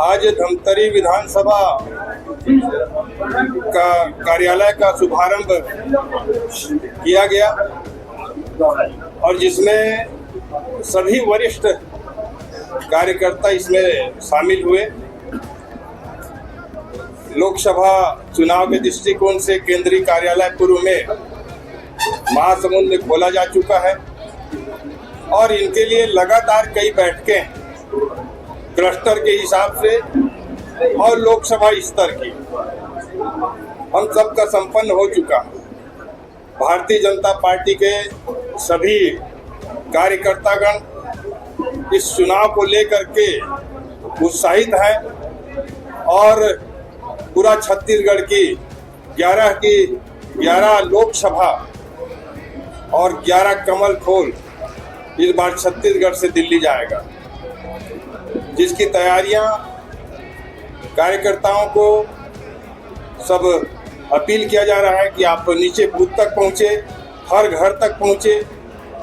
आज धमतरी विधानसभा का कार्यालय का शुभारंभ किया गया और जिसमें सभी वरिष्ठ कार्यकर्ता इसमें शामिल हुए। लोकसभा चुनाव के दृष्टिकोण से केंद्रीय कार्यालय पूर्व में महासमुंद में खोला जा चुका है और इनके लिए लगातार कई बैठकें क्लस्टर के हिसाब से और लोकसभा स्तर की हम सबका संपन्न हो चुका। भारतीय जनता पार्टी के सभी कार्यकर्तागण इस चुनाव को लेकर के उत्साहित हैं और पूरा छत्तीसगढ़ की 11 लोकसभा और 11 कमल फूल इस बार छत्तीसगढ़ से दिल्ली जाएगा, जिसकी तैयारियां कार्यकर्ताओं को सब अपील किया जा रहा है कि आप नीचे बूथ तक पहुंचे, हर घर तक पहुंचे।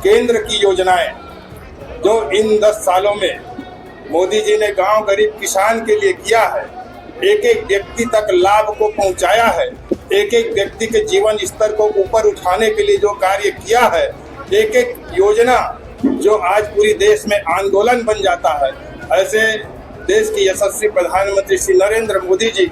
केंद्र की योजनाएं जो इन 10 सालों में मोदी जी ने गांव गरीब किसान के लिए किया है, एक एक व्यक्ति तक लाभ को पहुंचाया है, एक एक व्यक्ति के जीवन स्तर को ऊपर उठाने के लिए जो कार्य किया है, एक एक योजना जो आज पूरी देश में आंदोलन बन जाता है, ऐसे देश के यशस्वी प्रधानमंत्री श्री नरेंद्र मोदी जी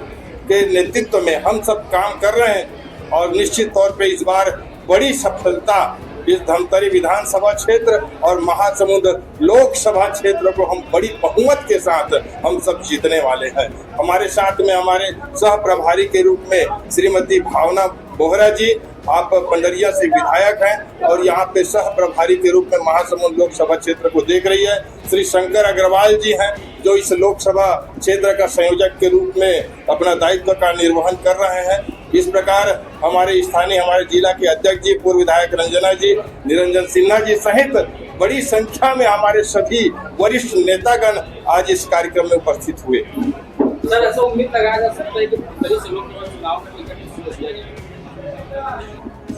के नेतृत्व में हम सब काम कर रहे हैं और निश्चित तौर पे इस बार बड़ी सफलता इस धमतरी विधानसभा क्षेत्र और महासमुंद लोकसभा क्षेत्र को हम बड़ी बहुमत के साथ हम सब जीतने वाले हैं। हमारे साथ में हमारे सह प्रभारी के रूप में श्रीमती भावना बोहरा जी, आप पंडरिया से विधायक हैं और यहाँ पे सह प्रभारी के रूप में महासमुंद लोकसभा क्षेत्र को देख रही है। श्री शंकर अग्रवाल जी हैं जो इस लोकसभा क्षेत्र का संयोजक के रूप में अपना दायित्व का निर्वहन कर रहे हैं। इस प्रकार हमारे स्थानीय हमारे जिला के अध्यक्ष जी, पूर्व विधायक रंजना जी, निरंजन सिन्हा जी सहित बड़ी संख्या में हमारे सभी वरिष्ठ नेतागण आज इस कार्यक्रम में उपस्थित हुए। सर, ऐसा उम्मीद लगाया जा सकता है कि लोकसभा चुनाव में टिकट दिया जाएगा?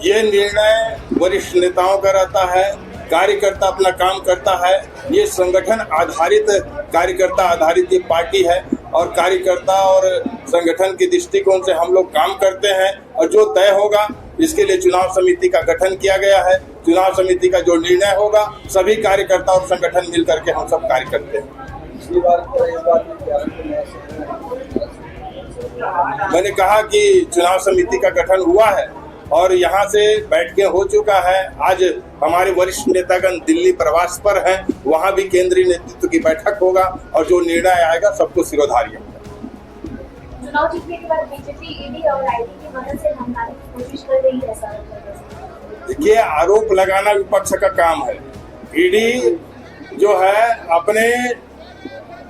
ये निर्णय वरिष्ठ नेताओं का रहता है, कार्यकर्ता अपना काम करता है। ये संगठन आधारित कार्यकर्ता आधारित ये पार्टी है और कार्यकर्ता और संगठन के दृष्टिकोण से हम लोग काम करते हैं और जो तय होगा इसके लिए चुनाव समिति का गठन किया गया है। चुनाव समिति का जो निर्णय होगा सभी कार्यकर्ता और संगठन मिल करके हम सब कार्य करते हैं। मैंने कहा कि चुनाव समिति का गठन हुआ है और यहाँ से बैठकें हो चुका है। आज हमारे वरिष्ठ नेतागण दिल्ली प्रवास पर हैं, वहाँ भी केंद्रीय नेतृत्व की बैठक होगा और जो निर्णय आएगा सबको सिरोधार्य होगा। चुनाव जीतने के बाद बीजेपी ईडी और आईटी की मदद से हमलाने की कोशिश कर रही है सर। देखिए, आरोप लगाना विपक्ष का काम है। ईडी जो है अपने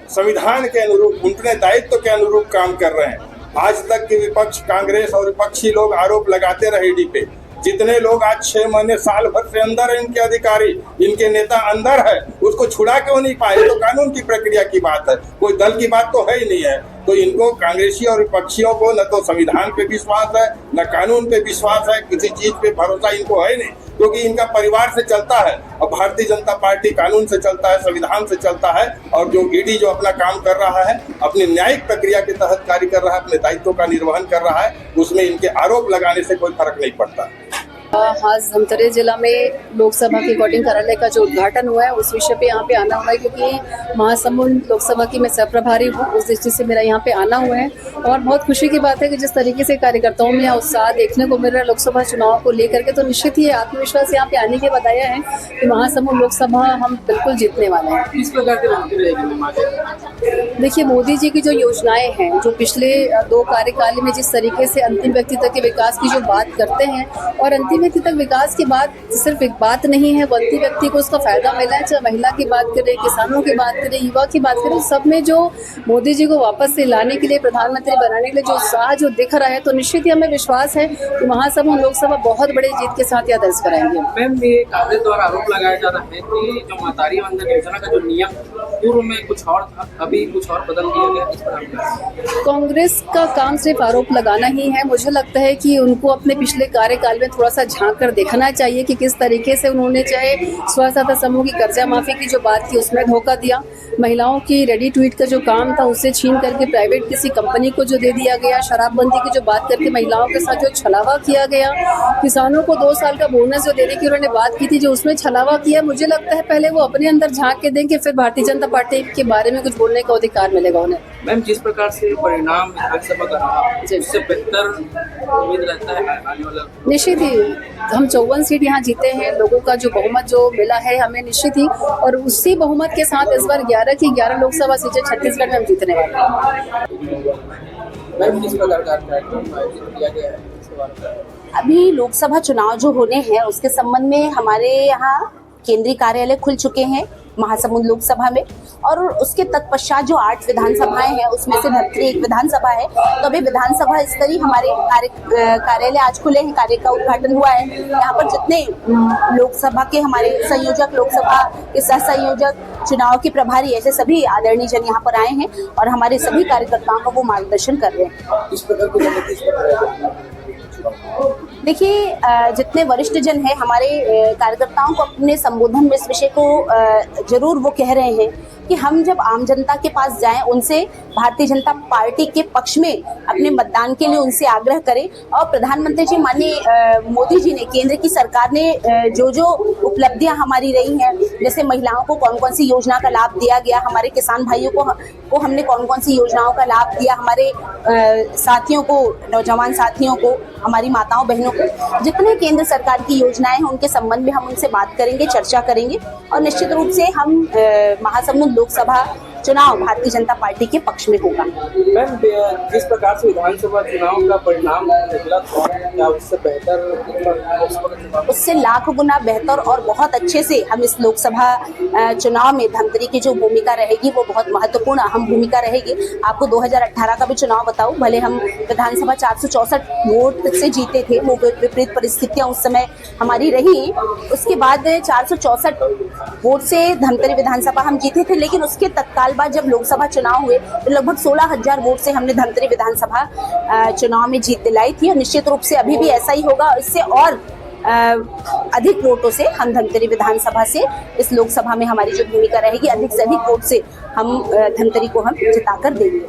संविधान के अनुरूप, अपने दायित्व के अनुरूप काम कर रहे हैं। आज तक के विपक्ष कांग्रेस और विपक्षी लोग आरोप लगाते रहे ईडी पे। जितने लोग आज 6 महीने साल भर से अंदर है, इनके अधिकारी, इनके नेता अंदर है, उसको छुड़ा क्यों नहीं पाए? तो कानून की प्रक्रिया की बात है, कोई दल की बात तो है ही नहीं है। तो इनको कांग्रेसी और विपक्षियों को न तो संविधान पे विश्वास है, न कानून पे विश्वास है, किसी चीज पे भरोसा इनको है नहीं, क्योंकि इनका परिवार से चलता है और भारतीय जनता पार्टी कानून से चलता है, संविधान से चलता है। और जो ईडी जो अपना काम कर रहा है, अपनी न्यायिक प्रक्रिया के तहत कार्य कर रहा है, अपने दायित्व का निर्वहन कर रहा है, उसमें इनके आरोप लगाने से कोई फर्क नहीं पड़ता। आज धमतरी जिला में लोकसभा के वोटिंग कार्यालय का जो उद्घाटन हुआ है उस विषय पे यहाँ पे आना हुआ है, क्योंकि महासमुंद लोकसभा की मैं सह प्रभारी हूँ, उस दृष्टि से मेरा यहाँ पे आना हुआ है। और बहुत खुशी की बात है कि जिस तरीके से कार्यकर्ताओं में उत्साह देखने को मिल रहा है लोकसभा चुनाव को लेकर के, तो निश्चित ही आत्मविश्वास यहाँ पे आने के बताया है कि महासमुंद लोकसभा हम बिल्कुल जीतने वाले हैं। किस प्रकार के देखिए, मोदी जी की जो योजनाएं हैं, जो पिछले 2 कार्यकाल में जिस तरीके से अंतिम व्यक्ति तक के विकास की जो बात करते हैं, और अंतिम व्यक्ति तक विकास की बात सिर्फ एक बात नहीं है, अंतिम व्यक्ति को उसका फायदा मिला है। चाहे महिला की बात करें, किसानों की बात करें, युवा की बात करें, सब में जो मोदी जी को वापस से लाने के लिए, प्रधानमंत्री बनाने के लिए जो उत्साह जो दिख रहा है, तो निश्चित ही हमें विश्वास है कि महासमुंद लोकसभा बहुत बड़े जीत के साथ यह दर्ज कराएंगे। मैम, ये कांग्रेस द्वारा आरोप लगाया जा रहा है कि जो महतारी वंदन योजना का जो नियम पूर्व में कुछ और था, अभी कुछ और बदल दिया गया। इस पर कांग्रेस का काम सिर्फ आरोप लगाना ही है। मुझे लगता है कि उनको अपने पिछले कार्यकाल में थोड़ा सा झांक कर देखना चाहिए कि किस तरीके से उन्होंने चाहे स्व सहायता समूह की कर्जा माफी की जो बात की उसमें धोखा दिया, महिलाओं की रेडी टू ईट का जो काम था उससे छीन करके प्राइवेट किसी कंपनी को जो दे दिया गया, शराबबंदी की जो बात करके महिलाओं के साथ जो छलावा किया गया, किसानों को 2 साल का बोनस जो देने की उन्होंने बात की थी जो उसमें छलावा किया। मुझे लगता है पहले वो अपने अंदर झांक के देंगे, फिर भारतीय जनता पार्टी के बारे में कुछ बोलने का अधिकार मिलेगा उन्हें। मैम, जिस प्रकार से परिणाम विधानसभा का रहा, उससे बेहतर उम्मीद रहता है आने वाला? निश्चित ही हम 54 सीट यहाँ जीते हैं, लोगों का जो बहुमत जो मिला है हमें निश्चित ही, और उसी बहुमत के साथ इस बार 11 की 11 लोकसभा सीटें छत्तीसगढ़ में हम जीतने वाले हैं। मैम, किस प्रकार का कार्यक्रम आयोजित किया गया है इसके बारे में? अभी लोकसभा चुनाव जो होने हैं उसके संबंध में हमारे यहाँ केंद्रीय कार्यालय खुल चुके हैं महासमुंद लोकसभा में, और उसके तत्पश्चात जो 8 विधानसभाएं हैं उसमें से धमतरी एक विधानसभा है। तो अभी विधानसभा स्तरीय हमारे कार्यालय आज खुले हैं, कार्य का उद्घाटन हुआ है। यहाँ पर जितने लोकसभा के हमारे संयोजक, लोकसभा के सह संयोजक, चुनाव के प्रभारी, ऐसे सभी आदरणीय जन यहाँ पर आए हैं और हमारे सभी कार्यकर्ताओं को वो मार्गदर्शन कर रहे हैं। इस प्रकार की देखिए, जितने वरिष्ठ जन हैं हमारे कार्यकर्ताओं को अपने संबोधन में इस विषय को जरूर वो कह रहे हैं कि हम जब आम जनता के पास जाएं, उनसे भारतीय जनता पार्टी के पक्ष में अपने मतदान के लिए उनसे आग्रह करें। और प्रधानमंत्री जी माननीय मोदी जी ने, केंद्र की सरकार ने जो जो उपलब्धियां हमारी रही हैं, जैसे महिलाओं को कौन कौन सी योजना का लाभ दिया गया, हमारे किसान भाइयों को हमने कौन कौन सी योजनाओं का लाभ दिया, हमारे साथियों को, नौजवान साथियों को, हमारी माताओं बहनों को, जितने केंद्र सरकार की योजनाएं हैं उनके संबंध में हम उनसे बात करेंगे, चर्चा करेंगे, और निश्चित रूप से हम महासमुंद लोकसभा चुनाव भारतीय जनता पार्टी के पक्ष में होगा। मैम, जिस प्रकार से विधानसभा चुनाव का परिणाम निकला था, क्या उससे बेहतर? उससे लाख गुना बेहतर और बहुत अच्छे से हम इस लोकसभा चुनाव में धमतरी की जो भूमिका रहेगी वो बहुत महत्वपूर्ण अहम भूमिका रहेगी। आपको 2018 का भी चुनाव बताऊं, भले हम विधानसभा 464 वोट से जीते थे, वो विपरीत परिस्थितियां उस समय हमारी रही, उसके बाद 464 वोट से धमतरी विधानसभा हम जीते थे, लेकिन उसके तत्काल बाद जब लोकसभा चुनाव हुए तो लगभग 16,000 वोट से हमने धमतरी विधानसभा चुनाव में जीत दिलाई थी, और निश्चित रूप से अभी भी ऐसा ही होगा। इससे और अधिक वोटों से हम धमतरी विधानसभा से इस लोकसभा में हमारी जो भूमिका रहेगी, अधिक से अधिक वोट से हम धमतरी को हम जिताकर देंगे।